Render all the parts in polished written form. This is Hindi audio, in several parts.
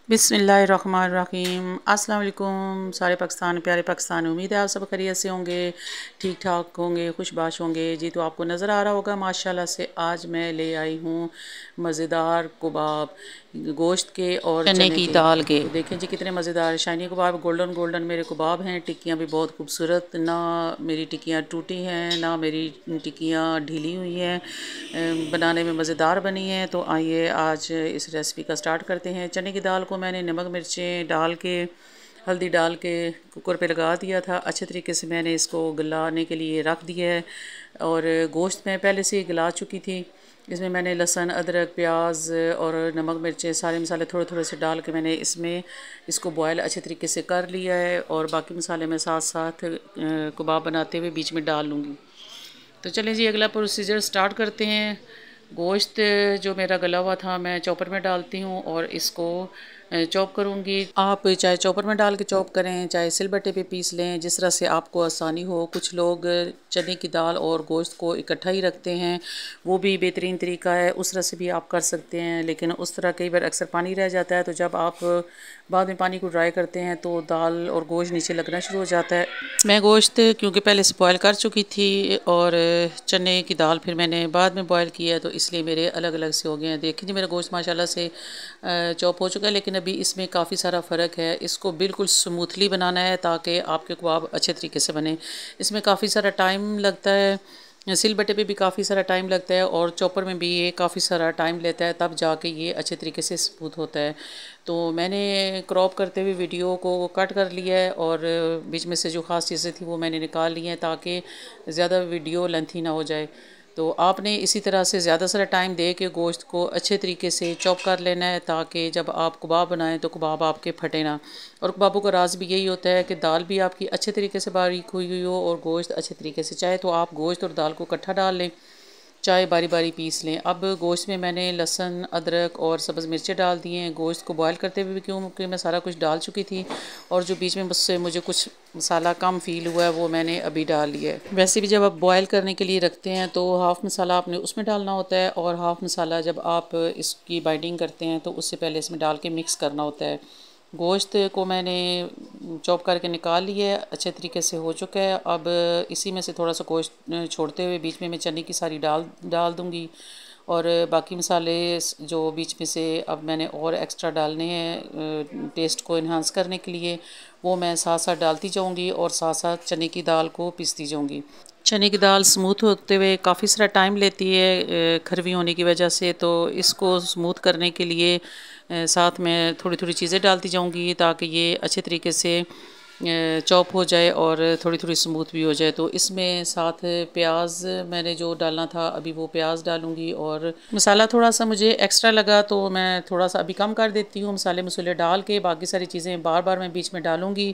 बिस्मिल्लाहिर्रहमानिर्रहीम। अस्सलाम वालेकुम सारे पाकिस्तान प्यारे पाकिस्तान। उम्मीद है आप सब खैरियत से होंगे, ठीक ठाक होंगे, खुशबाश होंगे जी। तो आपको नज़र आ रहा होगा माशाल्लाह से आज मैं ले आई हूँ मज़ेदार कबाब गोश्त के और चने की दाल के। तो देखें जी कितने मज़ेदार शाइनी कबाब, गोल्डन गोल्डन मेरे कबाब हैं। टिक्कियाँ भी बहुत खूबसूरत, ना मेरी टिक्कियाँ टूटी हैं ना मेरी टिक्कियाँ ढीली हुई हैं, बनाने में मज़ेदार बनी हैं। तो आइए आज इस रेसिपी का स्टार्ट करते हैं। चने की दाल को मैंने नमक मिर्चें डाल के, हल्दी डाल के कुकर पे लगा दिया था। अच्छे तरीके से मैंने इसको गलाने के लिए रख दिया है और गोश्त मैं पहले से ही गला चुकी थी। इसमें मैंने लहसुन, अदरक, प्याज और नमक मिर्चें सारे मसाले थोड़े थोड़े से डाल के मैंने इसमें इसको बॉयल अच्छे तरीके से कर लिया है और बाकी मसाले मैं साथ साथ कबाब बनाते हुए बीच में डाल लूँगी। तो चलें जी अगला प्रोसीजर स्टार्ट करते हैं। गोश्त जो मेरा गला हुआ था मैं चॉपर में डालती हूँ और इसको चॉप करूँगी। आप चाहे चॉपर में डाल के चॉप करें, चाहे सिलबट्टे पे पीस लें, जिस तरह से आपको आसानी हो। कुछ लोग चने की दाल और गोश्त को इकट्ठा ही रखते हैं, वो भी बेहतरीन तरीका है, उस तरह से भी आप कर सकते हैं। लेकिन उस तरह कई बार अक्सर पानी रह जाता है, तो जब आप बाद में पानी को ड्राई करते हैं तो दाल और गोश्त नीचे लगना शुरू हो जाता है। मैं गोश्त क्योंकि पहले से बॉयल कर चुकी थी और चने की दाल फिर मैंने बाद में बॉयल किया, तो इसलिए मेरे अलग अलग से हो गए हैं। देखिए जी मेरा गोश्त माशाल्लाह से चॉप हो चुका है, लेकिन अभी इसमें काफ़ी सारा फ़र्क है। इसको बिल्कुल स्मूथली बनाना है ताकि आपके कबाब अच्छे तरीके से बने। इसमें काफ़ी सारा टाइम लगता है, सिलबट्टे पे भी काफ़ी सारा टाइम लगता है और चॉपर में भी ये काफ़ी सारा टाइम लेता है, तब जाके ये अच्छे तरीके से स्मूथ होता है। तो मैंने क्रॉप करते हुए वीडियो को कट कर लिया है और बीच में से जो ख़ास चीज़ें थी वो मैंने निकाल ली हैं ताकि ज़्यादा वीडियो लेंथी ना हो जाए। तो आपने इसी तरह से ज़्यादा सारा टाइम दे के गोश्त को अच्छे तरीके से चॉप कर लेना है ताकि जब आप कबाब बनाएं तो कबाब आपके फटे ना। और कबाबों का राज भी यही होता है कि दाल भी आपकी अच्छे तरीके से बारीक हुई हो और गोश्त अच्छे तरीके से। चाहे तो आप गोश्त और दाल को इकट्ठा डाल लें, चाहे बारी बारी पीस लें। अब गोश्त में मैंने लहसुन, अदरक और सब्ज़ मिर्चें डाल दी हैं। गोश्त को बॉयल करते हुए भी क्योंकि मैं सारा कुछ डाल चुकी थी और जो बीच में मुझसे मुझे कुछ मसाला कम फ़ील हुआ है वो मैंने अभी डाल लिया है। वैसे भी जब आप बॉयल करने के लिए रखते हैं तो हाफ़ मसाला आपने उसमें डालना होता है और हाफ़ मसाला जब आप इसकी बाइंडिंग करते हैं तो उससे पहले इसमें डाल के मिक्स करना होता है। गोश्त को मैंने चॉप करके निकाल लिया है, अच्छे तरीके से हो चुका है। अब इसी में से थोड़ा सा गोश्त छोड़ते हुए बीच में मैं चने की सारी डाल दूँगी और बाकी मसाले जो बीच में से अब मैंने और एक्स्ट्रा डालने हैं टेस्ट को इन्हांस करने के लिए, वो मैं साथ साथ डालती जाऊँगी और साथ साथ चने की दाल को पीसती जाऊँगी। चने की दाल स्मूथ होते हुए काफ़ी सारा टाइम लेती है खरवी होने की वजह से, तो इसको स्मूथ करने के लिए साथ में थोड़ी थोड़ी चीज़ें डालती जाऊँगी ताकि ये अच्छे तरीके से चॉप हो जाए और थोड़ी थोड़ी स्मूथ भी हो जाए। तो इसमें साथ प्याज मैंने जो डालना था अभी वो प्याज डालूँगी और मसाला थोड़ा सा मुझे एक्स्ट्रा लगा तो मैं थोड़ा सा अभी कम कर देती हूँ। मसाले मसूले डाल के बाकी सारी चीज़ें बार बार मैं बीच में डालूँगी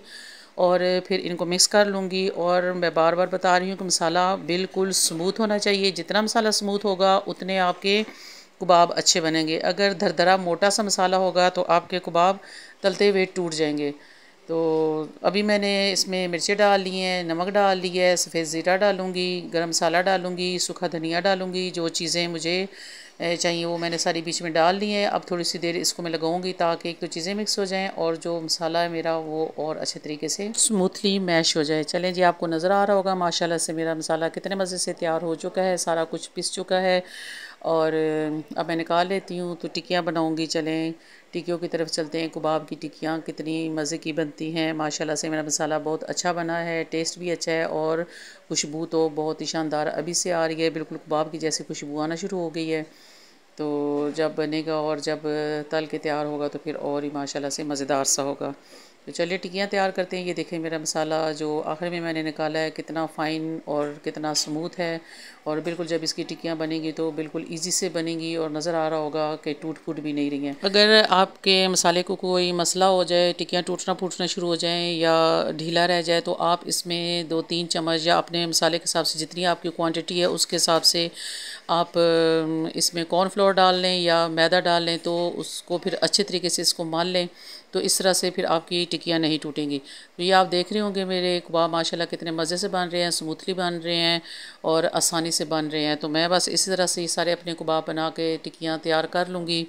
और फिर इनको मिक्स कर लूँगी। और मैं बार बार बता रही हूँ कि मसाला बिल्कुल स्मूथ होना चाहिए। जितना मसाला स्मूथ होगा उतने आपके कबाब अच्छे बनेंगे। अगर दरदरा मोटा सा मसाला होगा तो आपके कबाब तलते हुए टूट जाएंगे। तो अभी मैंने इसमें मिर्चें डाल ली हैं, नमक डाल लिया है, सफ़ेद ज़ीरा डालूँगी, गरम मसाला डालूँगी, सूखा धनिया डालूँगी। जो चीज़ें मुझे चाहिए वो मैंने सारी बीच में डाल ली हैं। अब थोड़ी सी देर इसको मैं लगाऊंगी ताकि एक तो चीज़ें मिक्स हो जाएं और जो मसाला है मेरा वो और अच्छे तरीके से स्मूथली मैश हो जाए। चलें जी आपको नज़र आ रहा होगा माशाल्लाह से मेरा मसाला कितने मज़े से तैयार हो चुका है, सारा कुछ पिस चुका है और अब मैं निकाल लेती हूँ। तो टिक्कियाँ बनाऊँगी, चलें टिक्कियों की तरफ चलते हैं। कबाब की टिक्कियाँ कितनी मज़े की बनती हैं। माशाल्लाह से मेरा मसाला बहुत अच्छा बना है, टेस्ट भी अच्छा है और खुशबू तो बहुत ही शानदार अभी से आ रही है, बिल्कुल कबाब की जैसी खुशबू आना शुरू हो गई है। तो जब बनेगा और जब तल के तैयार होगा तो फिर और ही माशाल्लाह से मज़ेदार सा होगा। तो चलिए टिक्कियाँ तैयार करते हैं। ये देखें मेरा मसाला जो आखिर में मैंने निकाला है कितना फ़ाइन और कितना स्मूथ है और बिल्कुल जब इसकी टिक्कियाँ बनेंगी तो बिल्कुल इजी से बनेंगी और नज़र आ रहा होगा कि टूट फूट भी नहीं रही हैं। अगर आपके मसाले को कोई मसला हो जाए, टिक्कियाँ टूटना फूटना शुरू हो जाएँ या ढीला रह जाए, तो आप इसमें 2-3 चम्मच या अपने मसाले के हिसाब से जितनी आपकी क्वान्टिटी है उसके हिसाब से आप इसमें कॉर्नफ्लोर डाल लें या मैदा डाल लें, तो उसको फिर अच्छे तरीके से इसको मान लें, तो इस तरह से फिर आपकी टिक्कियाँ नहीं टूटेंगी। तो ये आप देख रहे होंगे मेरे कबाब माशाल्लाह कितने मज़े से बन रहे हैं, स्मूथली बन रहे हैं और आसानी से बन रहे हैं। तो मैं बस इसी तरह से ये सारे अपने कबाब बना के टिक्कियाँ तैयार कर लूँगी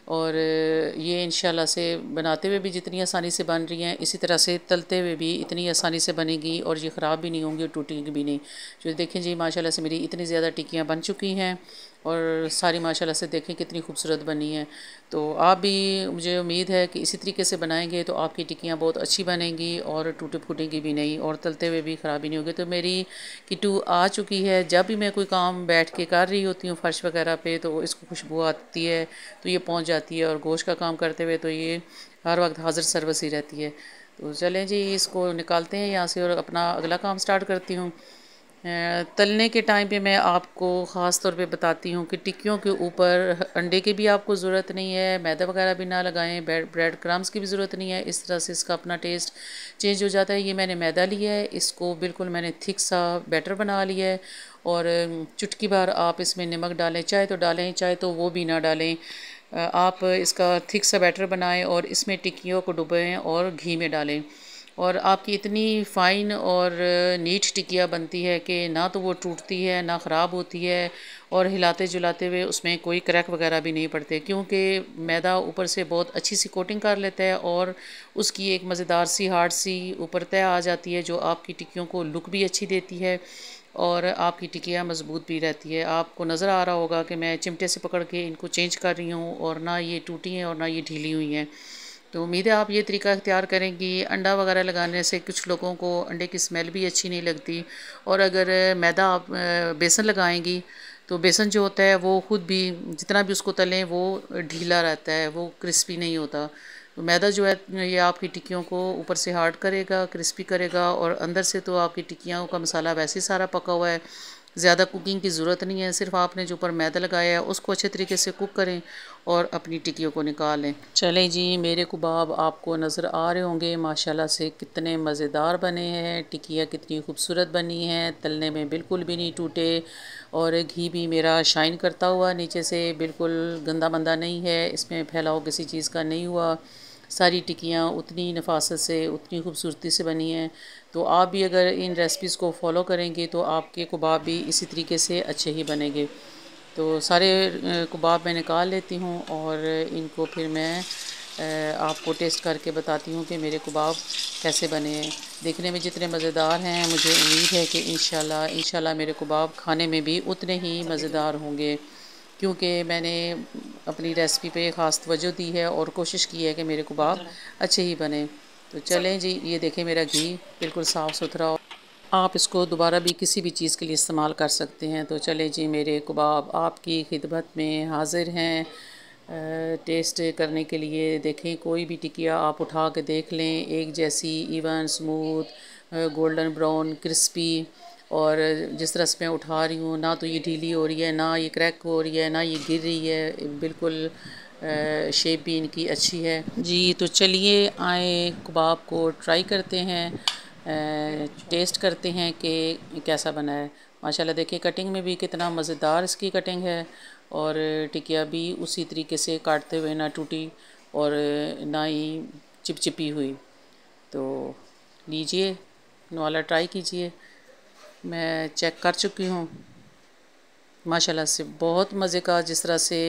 और ये इंशाल्लाह से बनाते हुए भी जितनी आसानी से बन रही हैं इसी तरह से तलते हुए भी इतनी आसानी से बनेगी और ये ख़राब भी नहीं होंगी और टूटेंगी भी नहीं। जो देखें जी माशाल्लाह से मेरी इतनी ज़्यादा टिक्कियाँ बन चुकी हैं और सारी माशाल्लाह से देखें कितनी खूबसूरत बनी है। तो आप भी, मुझे उम्मीद है कि इसी तरीके से बनाएंगे तो आपकी टिक्कियाँ बहुत अच्छी बनेंगी और टूटे फूटेंगी भी नहीं और तलते हुए भी ख़राबी नहीं होगी। तो मेरी किट्टू आ चुकी है। जब भी मैं कोई काम बैठ के कर रही होती हूँ फ़र्श वगैरह पे तो इसको खुशबू आती है तो ये पहुँच जाती है, और गोश्त का काम करते हुए तो ये हर वक्त हाज़िर सर्विस ही रहती है। तो चलें जी इसको निकालते हैं यहाँ से और अपना अगला काम स्टार्ट करती हूँ। तलने के टाइम पे मैं आपको ख़ास तौर पे बताती हूँ कि टिक्कियों के ऊपर अंडे की भी आपको ज़रूरत नहीं है, मैदा वगैरह भी ना लगाएं, ब्रेड क्रम्स की भी ज़रूरत नहीं है। इस तरह से इसका अपना टेस्ट चेंज हो जाता है। ये मैंने मैदा लिया है, इसको बिल्कुल मैंने थिक सा बैटर बना लिया है और चुटकी भर आप इसमें नमक डालें, चाहे तो डालें चाहे तो वो भी ना डालें। आप इसका थिक सा बैटर बनाएं और इसमें टिक्कियों को डुबोएं और घी में डालें और आपकी इतनी फ़ाइन और नीट टिक्कियाँ बनती है कि ना तो वो टूटती है ना ख़राब होती है और हिलाते जुलाते हुए उसमें कोई क्रैक वगैरह भी नहीं पड़ते, क्योंकि मैदा ऊपर से बहुत अच्छी सी कोटिंग कर लेता है और उसकी एक मज़ेदार सी हार्ड सी ऊपर तय आ जाती है जो आपकी टिक्कियों को लुक भी अच्छी देती है और आपकी टिक्कियाँ मज़बूत भी रहती है। आपको नज़र आ रहा होगा कि मैं चिमटे से पकड़ के इनको चेंज कर रही हूँ और ना ये टूटी हैं और ना ये ढीली हुई हैं। तो उम्मीद है आप ये तरीका इख्तियार करेंगी। अंडा वगैरह लगाने से कुछ लोगों को अंडे की स्मेल भी अच्छी नहीं लगती, और अगर मैदा आप बेसन लगाएंगी तो बेसन जो होता है वो ख़ुद भी जितना भी उसको तलें वो ढीला रहता है, वो क्रिस्पी नहीं होता। तो मैदा जो है ये आपकी टिक्कियों को ऊपर से हार्ड करेगा, क्रिस्पी करेगा, और अंदर से तो आपकी टिक्कियों का मसाला वैसे ही सारा पका हुआ है, ज़्यादा कुकिंग की ज़रूरत नहीं है। सिर्फ आपने जो ऊपर मैदा लगाया है उसको अच्छे तरीके से कुक करें और अपनी टिक्कियों को निकाल लें। चलें जी मेरे कबाब आपको नज़र आ रहे होंगे माशाल्लाह से कितने मज़ेदार बने हैं, टिक्कियाँ कितनी खूबसूरत बनी हैं, तलने में बिल्कुल भी नहीं टूटे और घी भी मेरा शाइन करता हुआ नीचे से बिल्कुल गंदा मंदा नहीं है, इसमें फैलाव किसी चीज़ का नहीं हुआ। सारी टिक्कियाँ उतनी नफासत से उतनी खूबसूरती से बनी हैं। तो आप भी अगर इन रेसिपीज़ को फॉलो करेंगे तो आपके कबाब भी इसी तरीके से अच्छे ही बनेंगे। तो सारे कबाब मैं निकाल लेती हूँ और इनको फिर मैं आपको टेस्ट करके बताती हूँ कि मेरे कबाब कैसे बने हैं। देखने में जितने मज़ेदार हैं मुझे उम्मीद है कि इंशाल्लाह मेरे कबाब खाने में भी उतने ही मज़ेदार होंगे, क्योंकि मैंने अपनी रेसिपी पे ख़ास तवज्जो दी है और कोशिश की है कि मेरे कबाब अच्छे ही बने। तो चलें जी ये देखें मेरा घी बिल्कुल साफ़ सुथरा, आप इसको दोबारा भी किसी भी चीज़ के लिए इस्तेमाल कर सकते हैं। तो चलें जी मेरे कबाब आपकी खिदमत में हाज़िर हैं टेस्ट करने के लिए। देखें कोई भी टिक्किया आप उठा के देख लें, एक जैसी even smooth golden brown crispy, और जिस तरह से मैं उठा रही हूँ ना तो ये ढीली हो रही है, ना ये क्रैक हो रही है, ना ये गिर रही है, बिल्कुल शेप भी इनकी अच्छी है जी। तो चलिए आए कबाब को ट्राई करते हैं, टेस्ट करते हैं कि कैसा बना है। माशाल्लाह देखिए कटिंग में भी कितना मज़ेदार इसकी कटिंग है और टिकिया भी उसी तरीके से काटते हुए ना टूटी और ना ही चिपचिपी हुई। तो लीजिए वाला ट्राई कीजिए। मैं चेक कर चुकी हूँ माशाल्लाह से बहुत मज़े का, जिस तरह से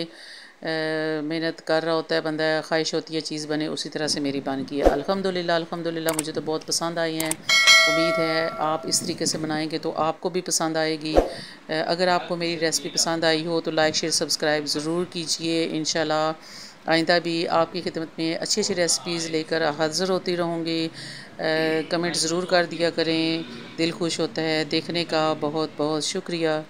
मेहनत कर रहा होता है बंदा, ख्वाहिश होती है चीज़ बने, उसी तरह से मेरी बन गई है। अल्हम्दुलिल्लाह मुझे तो बहुत पसंद आई हैं। उम्मीद है आप इस तरीके से बनाएंगे तो आपको भी पसंद आएगी। अगर आपको मेरी रेसिपी पसंद आई हो तो लाइक शेयर सब्सक्राइब ज़रूर कीजिए। इंशाल्लाह आइंदा भी आपकी खिदमत में अच्छी अच्छी रेसिपीज़ लेकर हाज़िर होती रहूँगी। कमेंट ज़रूर कर दिया करें, दिल खुश होता है देखने का। बहुत बहुत शुक्रिया।